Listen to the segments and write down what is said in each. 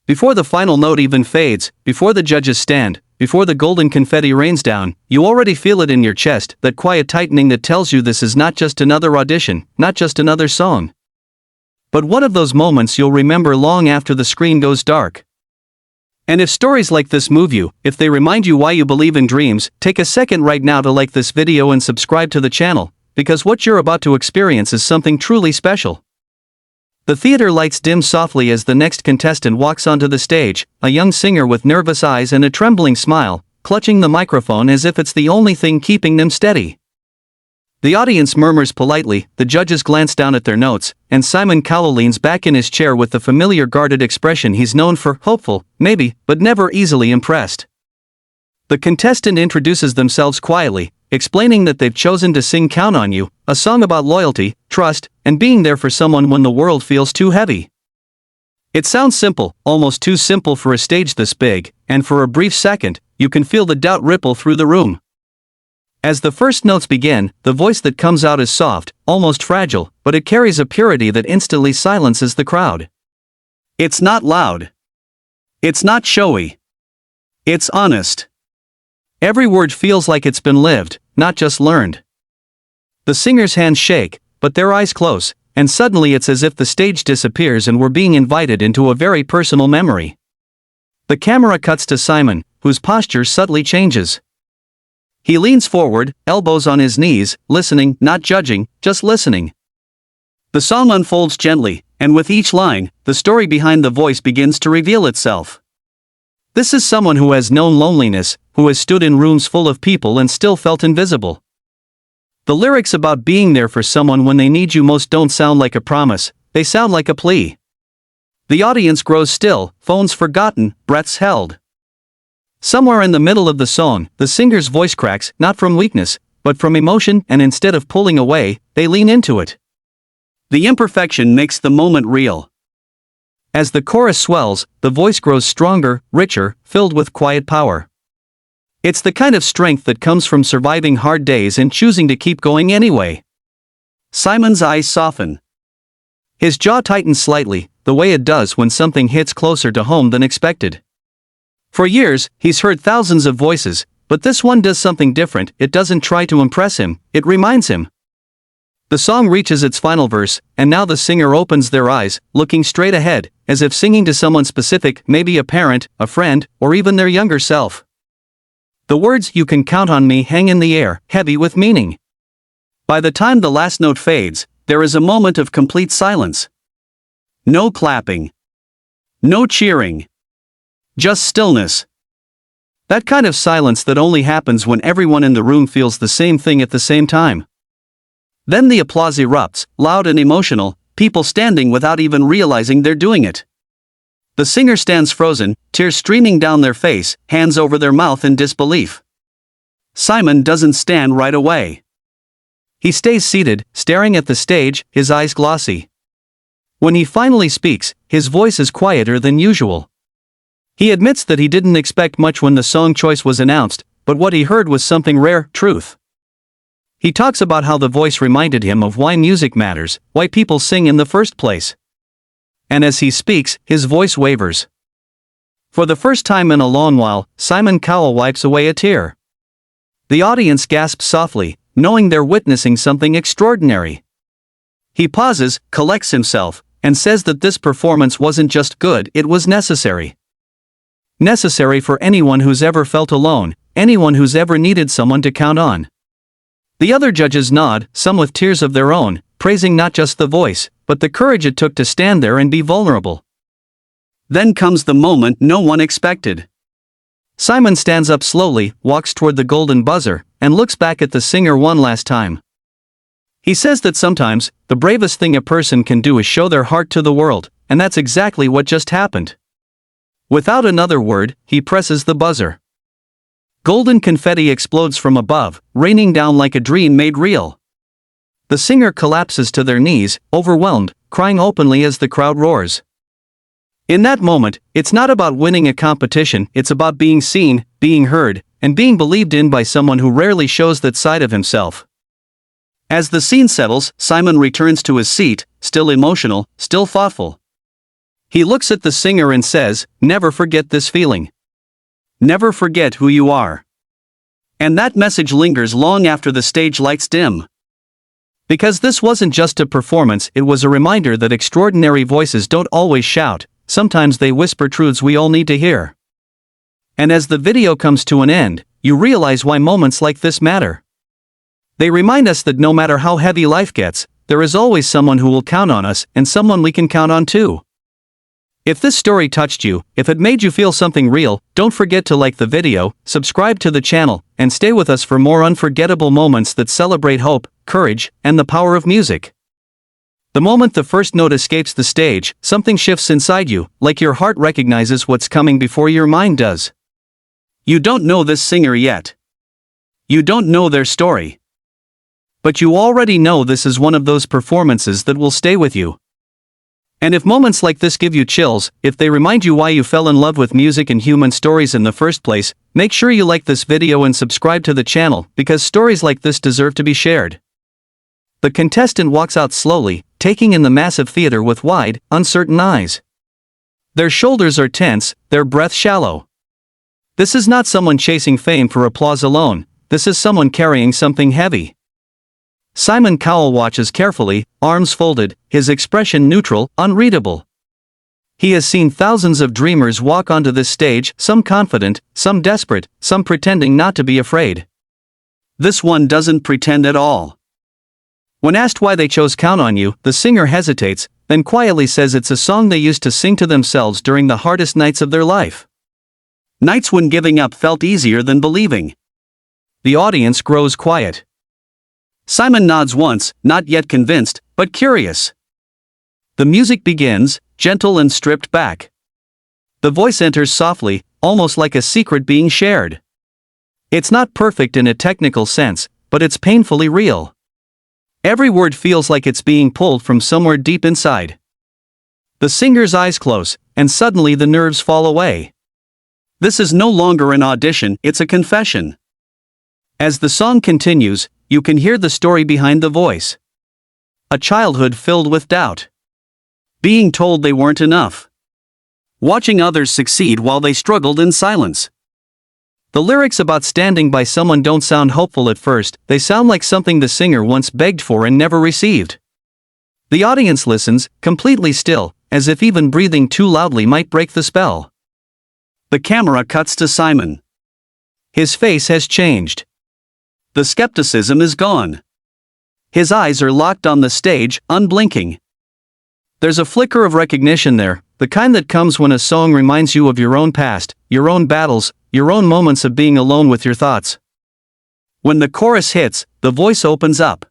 Before the final note even fades, before the judges stand, before the golden confetti rains down, you already feel it in your chest, that quiet tightening that tells you this is not just another audition, not just another song. But one of those moments you'll remember long after the screen goes dark. And if stories like this move you, if they remind you why you believe in dreams, take a second right now to like this video and subscribe to the channel, because what you're about to experience is something truly special. The theater lights dim softly as the next contestant walks onto the stage, a young singer with nervous eyes and a trembling smile, clutching the microphone as if it's the only thing keeping them steady. The audience murmurs politely, the judges glance down at their notes, and Simon Cowell leans back in his chair with the familiar guarded expression he's known for, hopeful, maybe, but never easily impressed. The contestant introduces themselves quietly, explaining that they've chosen to sing Count on You, a song about loyalty, trust, and being there for someone when the world feels too heavy. It sounds simple, almost too simple for a stage this big, and for a brief second, you can feel the doubt ripple through the room. As the first notes begin, the voice that comes out is soft, almost fragile, but it carries a purity that instantly silences the crowd. It's not loud. It's not showy. It's honest. Every word feels like it's been lived, not just learned. The singer's hands shake, but their eyes close, and suddenly it's as if the stage disappears and we're being invited into a very personal memory. The camera cuts to Simon, whose posture subtly changes. He leans forward, elbows on his knees, listening, not judging, just listening. The song unfolds gently, and with each line, the story behind the voice begins to reveal itself. This is someone who has known loneliness, who has stood in rooms full of people and still felt invisible. The lyrics about being there for someone when they need you most don't sound like a promise, they sound like a plea. The audience grows still, phones forgotten, breaths held. Somewhere in the middle of the song, the singer's voice cracks, not from weakness, but from emotion, and instead of pulling away, they lean into it. The imperfection makes the moment real. As the chorus swells, the voice grows stronger, richer, filled with quiet power. It's the kind of strength that comes from surviving hard days and choosing to keep going anyway. Simon's eyes soften. His jaw tightens slightly, the way it does when something hits closer to home than expected. For years, he's heard thousands of voices, but this one does something different. It doesn't try to impress him, it reminds him. The song reaches its final verse, and now the singer opens their eyes, looking straight ahead, as if singing to someone specific, maybe a parent, a friend, or even their younger self. The words "You can count on me" hang in the air, heavy with meaning. By the time the last note fades, there is a moment of complete silence. No clapping. No cheering. Just stillness. That kind of silence that only happens when everyone in the room feels the same thing at the same time. Then the applause erupts, loud and emotional, people standing without even realizing they're doing it. The singer stands frozen, tears streaming down their face, hands over their mouth in disbelief. Simon doesn't stand right away. He stays seated, staring at the stage, his eyes glossy. When he finally speaks, his voice is quieter than usual. He admits that he didn't expect much when the song choice was announced, but what he heard was something rare, truth. He talks about how the voice reminded him of why music matters, why people sing in the first place. And as he speaks, his voice wavers. For the first time in a long while, Simon Cowell wipes away a tear. The audience gasps softly, knowing they're witnessing something extraordinary. He pauses, collects himself, and says that this performance wasn't just good, it was necessary. Necessary for anyone who's ever felt alone, anyone who's ever needed someone to count on. The other judges nod, some with tears of their own, praising not just the voice, but the courage it took to stand there and be vulnerable. Then comes the moment no one expected. Simon stands up slowly, walks toward the golden buzzer, and looks back at the singer one last time. He says that sometimes, the bravest thing a person can do is show their heart to the world, and that's exactly what just happened. Without another word, he presses the buzzer. Golden confetti explodes from above, raining down like a dream made real. The singer collapses to their knees, overwhelmed, crying openly as the crowd roars. In that moment, it's not about winning a competition, it's about being seen, being heard, and being believed in by someone who rarely shows that side of himself. As the scene settles, Simon returns to his seat, still emotional, still thoughtful. He looks at the singer and says, "Never forget this feeling. Never forget who you are." And that message lingers long after the stage lights dim. Because this wasn't just a performance, it was a reminder that extraordinary voices don't always shout, sometimes they whisper truths we all need to hear. And as the video comes to an end, you realize why moments like this matter. They remind us that no matter how heavy life gets, there is always someone who will count on us and someone we can count on too. If this story touched you, if it made you feel something real, don't forget to like the video, subscribe to the channel, and stay with us for more unforgettable moments that celebrate hope, courage, and the power of music. The moment the first note escapes the stage, something shifts inside you, like your heart recognizes what's coming before your mind does. You don't know this singer yet. You don't know their story. But you already know this is one of those performances that will stay with you. And if moments like this give you chills, if they remind you why you fell in love with music and human stories in the first place, make sure you like this video and subscribe to the channel, because stories like this deserve to be shared. The contestant walks out slowly, taking in the massive theater with wide, uncertain eyes. Their shoulders are tense, their breath shallow. This is not someone chasing fame for applause alone, this is someone carrying something heavy. Simon Cowell watches carefully, arms folded, his expression neutral, unreadable. He has seen thousands of dreamers walk onto this stage, some confident, some desperate, some pretending not to be afraid. This one doesn't pretend at all. When asked why they chose "Count on You," the singer hesitates, then quietly says it's a song they used to sing to themselves during the hardest nights of their life. Nights when giving up felt easier than believing. The audience grows quiet. Simon nods once, not yet convinced, but curious. The music begins, gentle and stripped back. The voice enters softly, almost like a secret being shared. It's not perfect in a technical sense, but it's painfully real. Every word feels like it's being pulled from somewhere deep inside. The singer's eyes close, and suddenly the nerves fall away. This is no longer an audition, it's a confession. As the song continues, you can hear the story behind the voice. A childhood filled with doubt. Being told they weren't enough. Watching others succeed while they struggled in silence. The lyrics about standing by someone don't sound hopeful at first, they sound like something the singer once begged for and never received. The audience listens, completely still, as if even breathing too loudly might break the spell. The camera cuts to Simon. His face has changed. The skepticism is gone. His eyes are locked on the stage, unblinking. There's a flicker of recognition there, the kind that comes when a song reminds you of your own past, your own battles, your own moments of being alone with your thoughts. When the chorus hits, the voice opens up.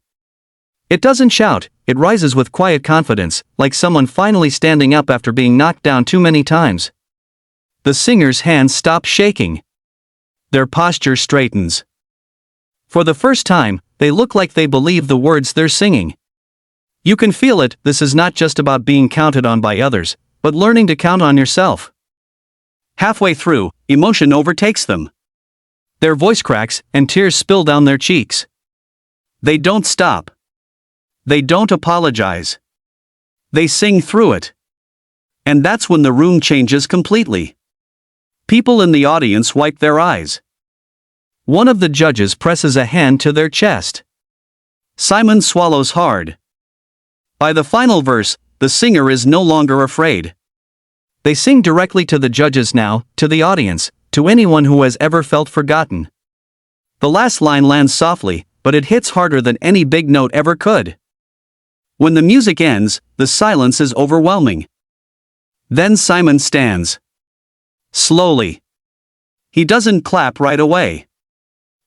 It doesn't shout, it rises with quiet confidence, like someone finally standing up after being knocked down too many times. The singer's hands stop shaking. Their posture straightens. For the first time, they look like they believe the words they're singing. You can feel it, this is not just about being counted on by others, but learning to count on yourself. Halfway through, emotion overtakes them. Their voice cracks, and tears spill down their cheeks. They don't stop. They don't apologize. They sing through it. And that's when the room changes completely. People in the audience wipe their eyes. One of the judges presses a hand to their chest. Simon swallows hard. By the final verse, the singer is no longer afraid. They sing directly to the judges now, to the audience, to anyone who has ever felt forgotten. The last line lands softly, but it hits harder than any big note ever could. When the music ends, the silence is overwhelming. Then Simon stands. Slowly. He doesn't clap right away.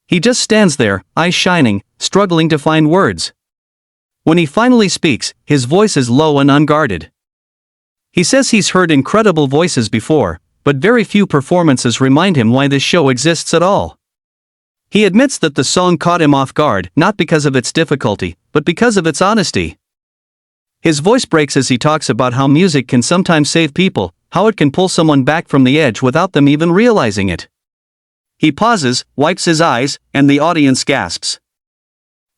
He just stands there, eyes shining, struggling to find words. When he finally speaks, his voice is low and unguarded. He says he's heard incredible voices before, but very few performances remind him why this show exists at all. He admits that the song caught him off guard, not because of its difficulty, but because of its honesty. His voice breaks as he talks about how music can sometimes save people, how it can pull someone back from the edge without them even realizing it. He pauses, wipes his eyes, and the audience gasps.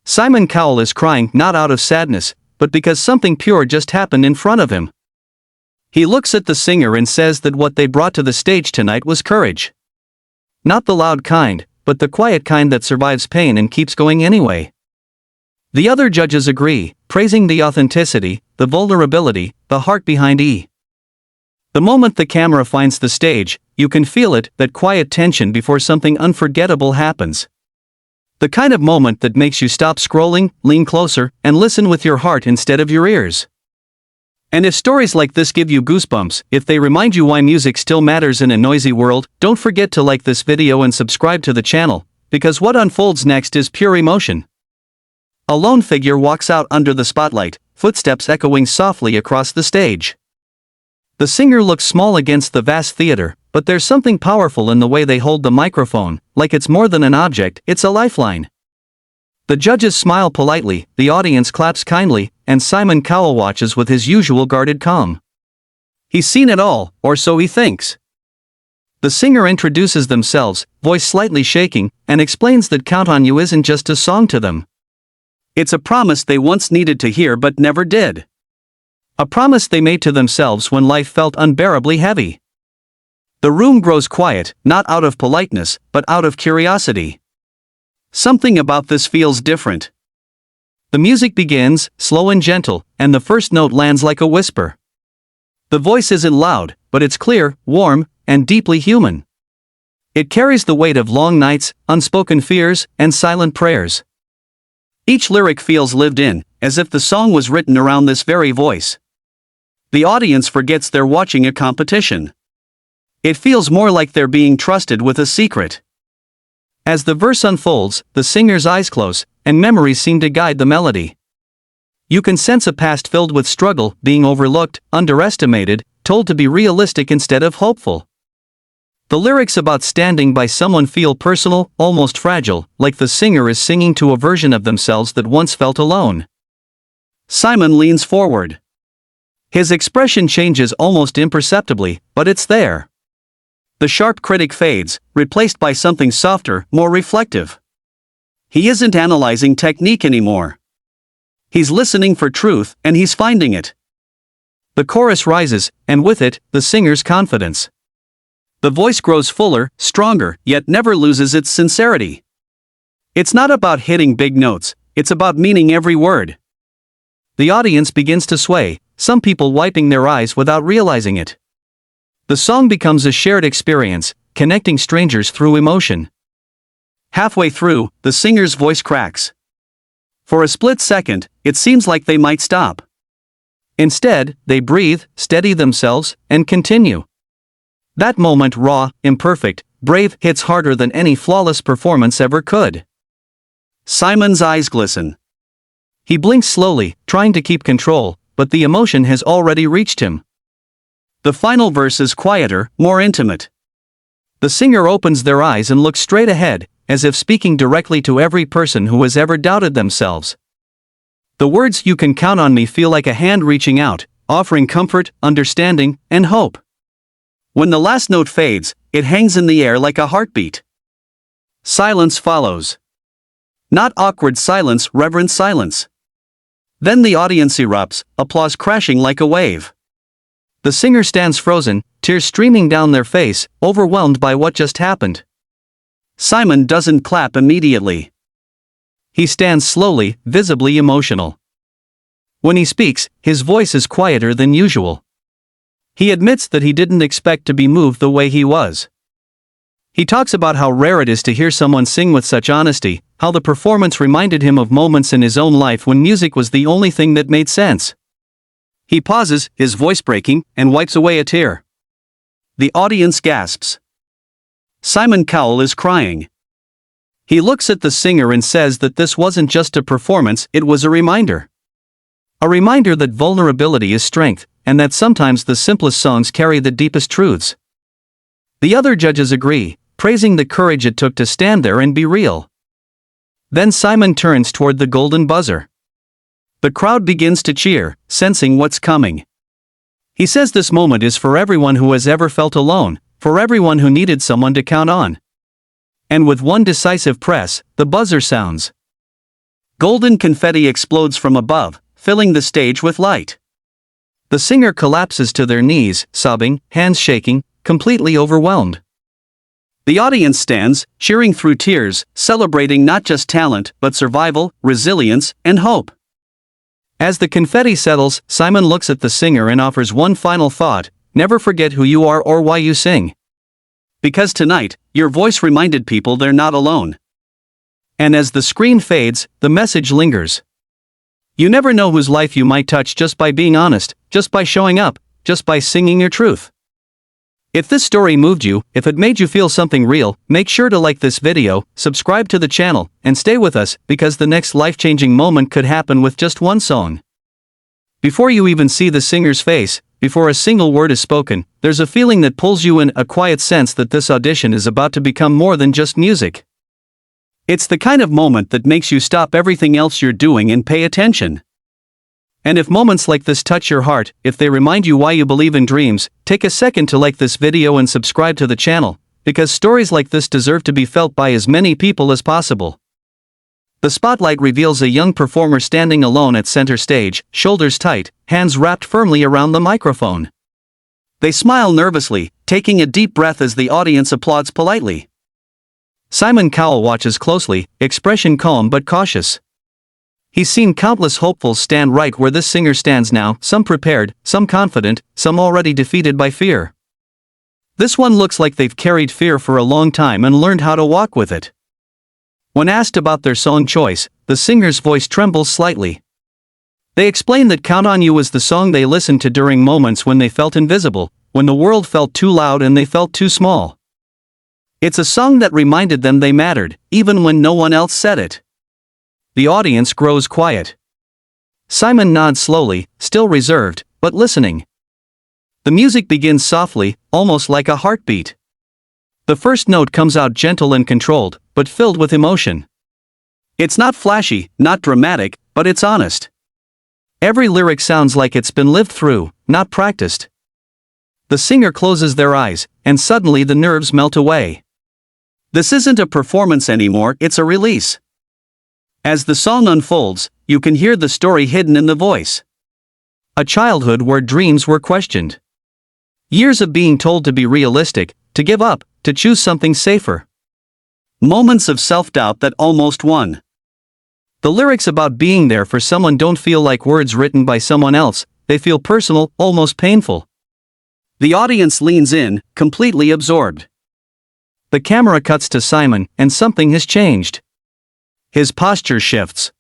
Simon Cowell is crying not out of sadness, but because something pure just happened in front of him. He looks at the singer and says that what they brought to the stage tonight was courage. Not the loud kind, but the quiet kind that survives pain and keeps going anyway. The other judges agree, praising the authenticity, the vulnerability, the heart behind E. The moment the camera finds the stage, you can feel it, that quiet tension before something unforgettable happens. The kind of moment that makes you stop scrolling, lean closer, and listen with your heart instead of your ears. And if stories like this give you goosebumps, if they remind you why music still matters in a noisy world, don't forget to like this video and subscribe to the channel, because what unfolds next is pure emotion. A lone figure walks out under the spotlight, footsteps echoing softly across the stage. The singer looks small against the vast theater, but there's something powerful in the way they hold the microphone, like it's more than an object, it's a lifeline. The judges smile politely, the audience claps kindly, and Simon Cowell watches with his usual guarded calm. He's seen it all, or so he thinks. The singer introduces themselves, voice slightly shaking, and explains that Count on You isn't just a song to them. It's a promise they once needed to hear but never did. A promise they made to themselves when life felt unbearably heavy. The room grows quiet, not out of politeness, but out of curiosity. Something about this feels different. The music begins, slow and gentle, and the first note lands like a whisper. The voice isn't loud, but it's clear, warm, and deeply human. It carries the weight of long nights, unspoken fears, and silent prayers. Each lyric feels lived in, as if the song was written around this very voice. The audience forgets they're watching a competition. It feels more like they're being trusted with a secret. As the verse unfolds, the singer's eyes close, and memories seem to guide the melody. You can sense a past filled with struggle, being overlooked, underestimated, told to be realistic instead of hopeful. The lyrics about standing by someone feel personal, almost fragile, like the singer is singing to a version of themselves that once felt alone. Simon leans forward. His expression changes almost imperceptibly, but it's there. The sharp critic fades, replaced by something softer, more reflective. He isn't analyzing technique anymore. He's listening for truth, and he's finding it. The chorus rises, and with it, the singer's confidence. The voice grows fuller, stronger, yet never loses its sincerity. It's not about hitting big notes, it's about meaning every word. The audience begins to sway, some people wiping their eyes without realizing it. The song becomes a shared experience, connecting strangers through emotion. Halfway through, the singer's voice cracks. For a split second, it seems like they might stop. Instead, they breathe, steady themselves, and continue. That moment, raw, imperfect, brave, hits harder than any flawless performance ever could. Simon's eyes glisten. He blinks slowly, trying to keep control, but the emotion has already reached him. The final verse is quieter, more intimate. The singer opens their eyes and looks straight ahead, as if speaking directly to every person who has ever doubted themselves. The words "You can count on me" feel like a hand reaching out, offering comfort, understanding, and hope. When the last note fades, it hangs in the air like a heartbeat. Silence follows. Not awkward silence, reverent silence. Then the audience erupts, applause crashing like a wave. The singer stands frozen, tears streaming down their face, overwhelmed by what just happened. Simon doesn't clap immediately. He stands slowly, visibly emotional. When he speaks, his voice is quieter than usual. He admits that he didn't expect to be moved the way he was. He talks about how rare it is to hear someone sing with such honesty, how the performance reminded him of moments in his own life when music was the only thing that made sense. He pauses, his voice breaking, and wipes away a tear. The audience gasps. Simon Cowell is crying. He looks at the singer and says that this wasn't just a performance, it was a reminder. A reminder that vulnerability is strength, and that sometimes the simplest songs carry the deepest truths. The other judges agree, praising the courage it took to stand there and be real. Then Simon turns toward the golden buzzer. The crowd begins to cheer, sensing what's coming. He says this moment is for everyone who has ever felt alone, for everyone who needed someone to count on. And with one decisive press, the buzzer sounds. Golden confetti explodes from above, filling the stage with light. The singer collapses to their knees, sobbing, hands shaking, completely overwhelmed. The audience stands, cheering through tears, celebrating not just talent, but survival, resilience, and hope. As the confetti settles, Simon looks at the singer and offers one final thought: never forget who you are or why you sing. Because tonight, your voice reminded people they're not alone. And as the screen fades, the message lingers. You never know whose life you might touch just by being honest, just by showing up, just by singing your truth. If this story moved you, if it made you feel something real, make sure to like this video, subscribe to the channel, and stay with us, because the next life-changing moment could happen with just one song. Before you even see the singer's face, before a single word is spoken, there's a feeling that pulls you in, a quiet sense that this audition is about to become more than just music. It's the kind of moment that makes you stop everything else you're doing and pay attention. And if moments like this touch your heart, if they remind you why you believe in dreams, take a second to like this video and subscribe to the channel, because stories like this deserve to be felt by as many people as possible. The spotlight reveals a young performer standing alone at center stage, shoulders tight, hands wrapped firmly around the microphone. They smile nervously, taking a deep breath as the audience applauds politely. Simon Cowell watches closely, expression calm but cautious. He's seen countless hopefuls stand right where this singer stands now, some prepared, some confident, some already defeated by fear. This one looks like they've carried fear for a long time and learned how to walk with it. When asked about their song choice, the singer's voice trembles slightly. They explain that Count on You was the song they listened to during moments when they felt invisible, when the world felt too loud and they felt too small. It's a song that reminded them they mattered, even when no one else said it. The audience grows quiet. Simon nods slowly, still reserved, but listening. The music begins softly, almost like a heartbeat. The first note comes out gentle and controlled, but filled with emotion. It's not flashy, not dramatic, but it's honest. Every lyric sounds like it's been lived through, not practiced. The singer closes their eyes, and suddenly the nerves melt away. This isn't a performance anymore, it's a release. As the song unfolds, you can hear the story hidden in the voice. A childhood where dreams were questioned. Years of being told to be realistic, to give up, to choose something safer. Moments of self-doubt that almost won. The lyrics about being there for someone don't feel like words written by someone else, they feel personal, almost painful. The audience leans in, completely absorbed. The camera cuts to Simon, and something has changed. His posture shifts.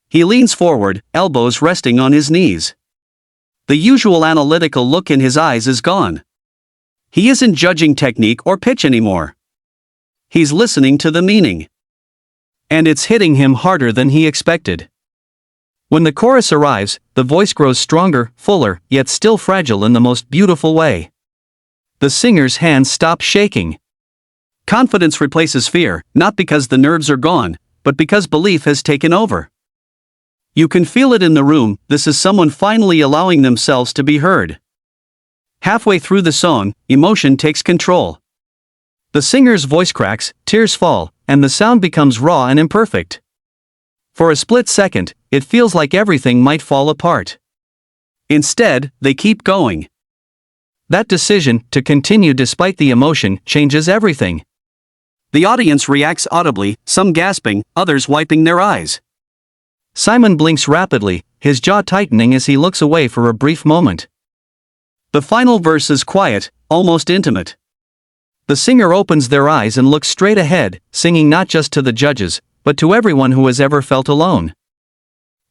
He leans forward, elbows resting on his knees. The usual analytical look in his eyes is gone. He isn't judging technique or pitch anymore. He's listening to the meaning. And it's hitting him harder than he expected. When the chorus arrives, the voice grows stronger, fuller, yet still fragile in the most beautiful way. The singer's hands stop shaking. Confidence replaces fear, not because the nerves are gone, but because belief has taken over. You can feel it in the room, this is someone finally allowing themselves to be heard. Halfway through the song, emotion takes control. The singer's voice cracks, tears fall, and the sound becomes raw and imperfect. For a split second, it feels like everything might fall apart. Instead, they keep going. That decision, to continue despite the emotion, changes everything. The audience reacts audibly, some gasping, others wiping their eyes. Simon blinks rapidly, his jaw tightening as he looks away for a brief moment. The final verse is quiet, almost intimate. The singer opens their eyes and looks straight ahead, singing not just to the judges, but to everyone who has ever felt alone.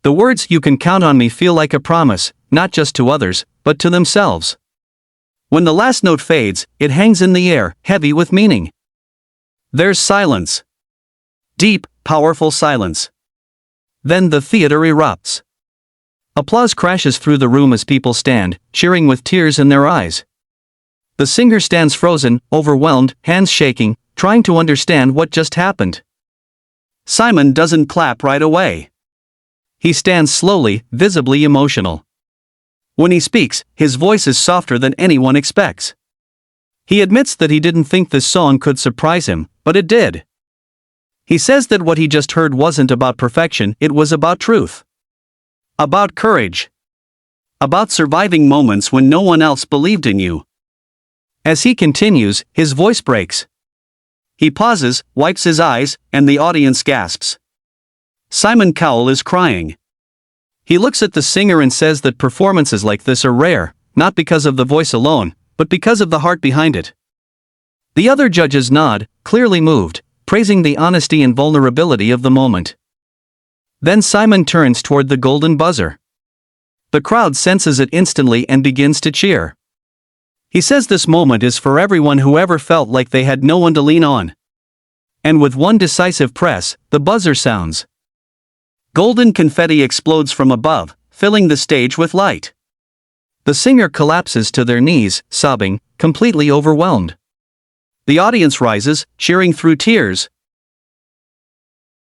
The words "You can count on me" feel like a promise, not just to others, but to themselves. When the last note fades, it hangs in the air, heavy with meaning. There's silence. Deep, powerful silence. Then the theater erupts. Applause crashes through the room as people stand, cheering with tears in their eyes. The singer stands frozen, overwhelmed, hands shaking, trying to understand what just happened. Simon doesn't clap right away. He stands slowly, visibly emotional. When he speaks, his voice is softer than anyone expects. He admits that he didn't think this song could surprise him, but it did. He says that what he just heard wasn't about perfection, it was about truth. About courage. About surviving moments when no one else believed in you. As he continues, his voice breaks. He pauses, wipes his eyes, and the audience gasps. Simon Cowell is crying. He looks at the singer and says that performances like this are rare, not because of the voice alone, but because of the heart behind it. The other judges nod, clearly moved, praising the honesty and vulnerability of the moment. Then Simon turns toward the golden buzzer. The crowd senses it instantly and begins to cheer. He says this moment is for everyone who ever felt like they had no one to lean on. And with one decisive press, the buzzer sounds. Golden confetti explodes from above, filling the stage with light. The singer collapses to their knees, sobbing, completely overwhelmed. The audience rises, cheering through tears,